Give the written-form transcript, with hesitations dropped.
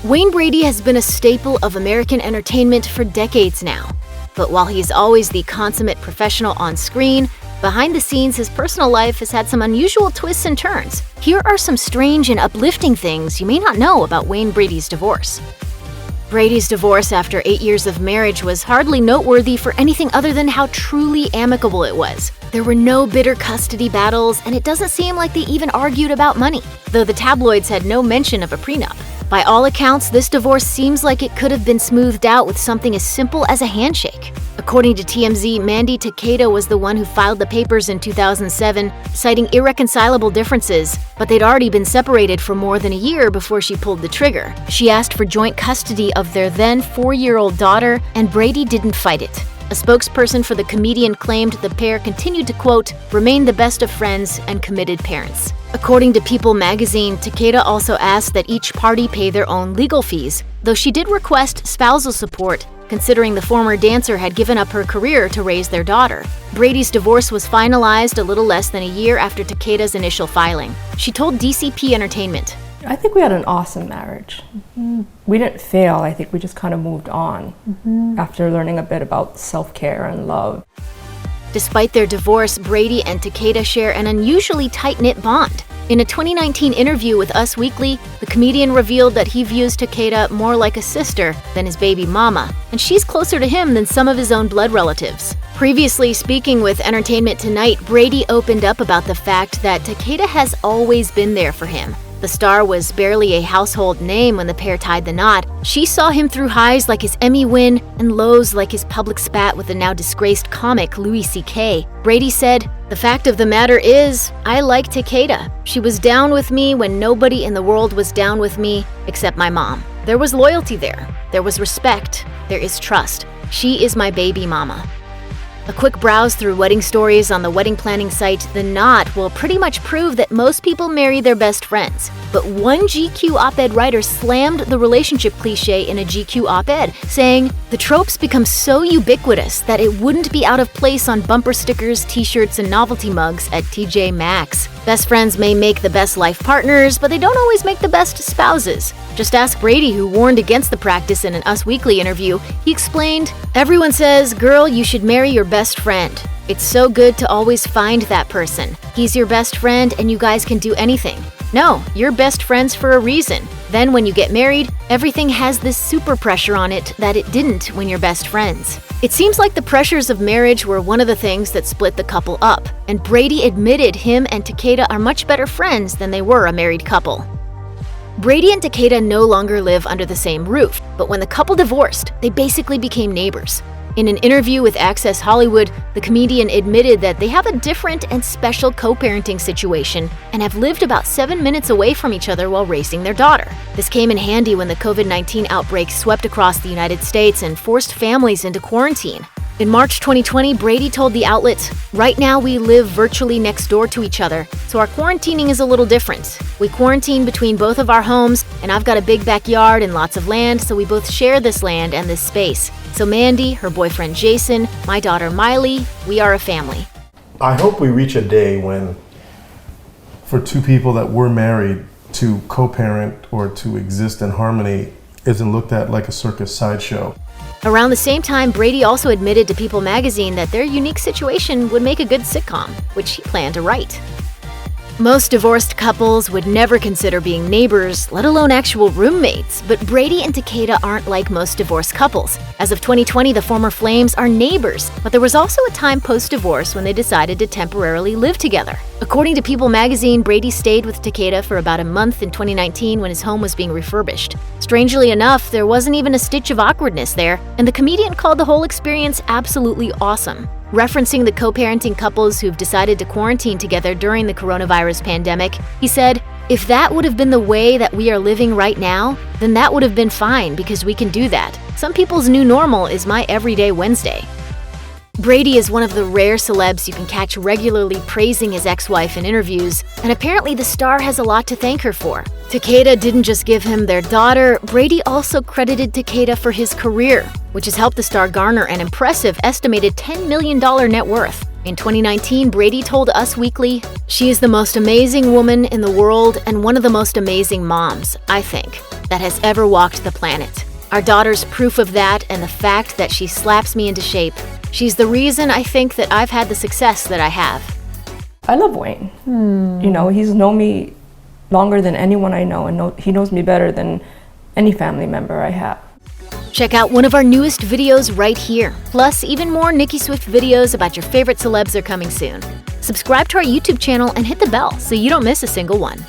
Wayne Brady has been a staple of American entertainment for decades now. But while he's always the consummate professional on screen, behind the scenes his personal life has had some unusual twists and turns. Here are some strange and uplifting things you may not know about Wayne Brady's divorce. Brady's divorce after 8 years of marriage was hardly noteworthy for anything other than how truly amicable it was. There were no bitter custody battles, and it doesn't seem like they even argued about money, though the tabloids had no mention of a prenup. By all accounts, this divorce seems like it could have been smoothed out with something as simple as a handshake. According to TMZ, Mandy Takeda was the one who filed the papers in 2007, citing irreconcilable differences, but they'd already been separated for more than a year before she pulled the trigger. She asked for joint custody of their then 4-year-old daughter, and Brady didn't fight it. A spokesperson for the comedian claimed the pair continued to, quote, remain the best of friends and committed parents. According to People magazine, Takeda also asked that each party pay their own legal fees, though she did request spousal support, considering the former dancer had given up her career to raise their daughter. Brady's divorce was finalized a little less than a year after Takeda's initial filing. She told DCP Entertainment, I think we had an awesome marriage. We didn't fail. I think we just kind of moved on after learning a bit about self-care and love. Despite their divorce, Brady and Takeda share an unusually tight-knit bond. In a 2019 interview with Us Weekly, the comedian revealed that he views Takeda more like a sister than his baby mama, and she's closer to him than some of his own blood relatives. Previously speaking with Entertainment Tonight, Brady opened up about the fact that Takeda has always been there for him. The star was barely a household name when the pair tied the knot. She saw him through highs like his Emmy win and lows like his public spat with the now disgraced comic Louis C.K. Brady said, the fact of the matter is, I like Takeda. She was down with me when nobody in the world was down with me except my mom. There was loyalty there. There was respect. There is trust. She is my baby mama. A quick browse through wedding stories on the wedding planning site The Knot will pretty much prove that most people marry their best friends. But one GQ op-ed writer slammed the relationship cliche in a GQ op-ed, saying, the tropes become so ubiquitous that it wouldn't be out of place on bumper stickers, t-shirts, and novelty mugs at TJ Maxx. Best friends may make the best life partners, but they don't always make the best spouses. Just ask Brady, who warned against the practice in an Us Weekly interview. He explained, everyone says, girl, you should marry your best friend. It's so good to always find that person. He's your best friend and you guys can do anything. No, you're best friends for a reason. Then when you get married, everything has this super pressure on it that it didn't when you're best friends. It seems like the pressures of marriage were one of the things that split the couple up, and Brady admitted him and Takeda are much better friends than they were a married couple. Brady and Takeda no longer live under the same roof, but when the couple divorced, they basically became neighbors. In an interview with Access Hollywood, the comedian admitted that they have a different and special co-parenting situation and have lived about 7 minutes away from each other while raising their daughter. This came in handy when the COVID-19 outbreak swept across the United States and forced families into quarantine. In March 2020, Brady told the outlet, right now we live virtually next door to each other, so our quarantining is a little different. We quarantine between both of our homes, and I've got a big backyard and lots of land, so we both share this land and this space. So Mandy, her boyfriend Jason, my daughter Miley, we are a family. I hope we reach a day when, for two people that were married, to co-parent or to exist in harmony isn't looked at like a circus sideshow. Around the same time, Brady also admitted to People magazine that their unique situation would make a good sitcom, which he planned to write. Most divorced couples would never consider being neighbors, let alone actual roommates, but Brady and Takeda aren't like most divorced couples. As of 2020, the former Flames are neighbors, but there was also a time post-divorce when they decided to temporarily live together. According to People magazine, Brady stayed with Takeda for about a month in 2019 when his home was being refurbished. Strangely enough, there wasn't even a stitch of awkwardness there, and the comedian called the whole experience absolutely awesome. Referencing the co-parenting couples who've decided to quarantine together during the coronavirus pandemic, he said, if that would have been the way that we are living right now, then that would have been fine because we can do that. Some people's new normal is my everyday Wednesday. Brady is one of the rare celebs you can catch regularly praising his ex-wife in interviews, and apparently the star has a lot to thank her for. Takeda didn't just give him their daughter, Brady also credited Takeda for his career, which has helped the star garner an impressive estimated $10 million net worth. In 2019, Brady told Us Weekly, "She is the most amazing woman in the world and one of the most amazing moms, I think, that has ever walked the planet. Our daughter's proof of that and the fact that she slaps me into shape. She's the reason I think that I've had the success that I have." I love Wayne. You know, he's known me longer than anyone I know, and he knows me better than any family member I have. Check out one of our newest videos right here. Plus, even more Nicki Swift videos about your favorite celebs are coming soon. Subscribe to our YouTube channel and hit the bell so you don't miss a single one.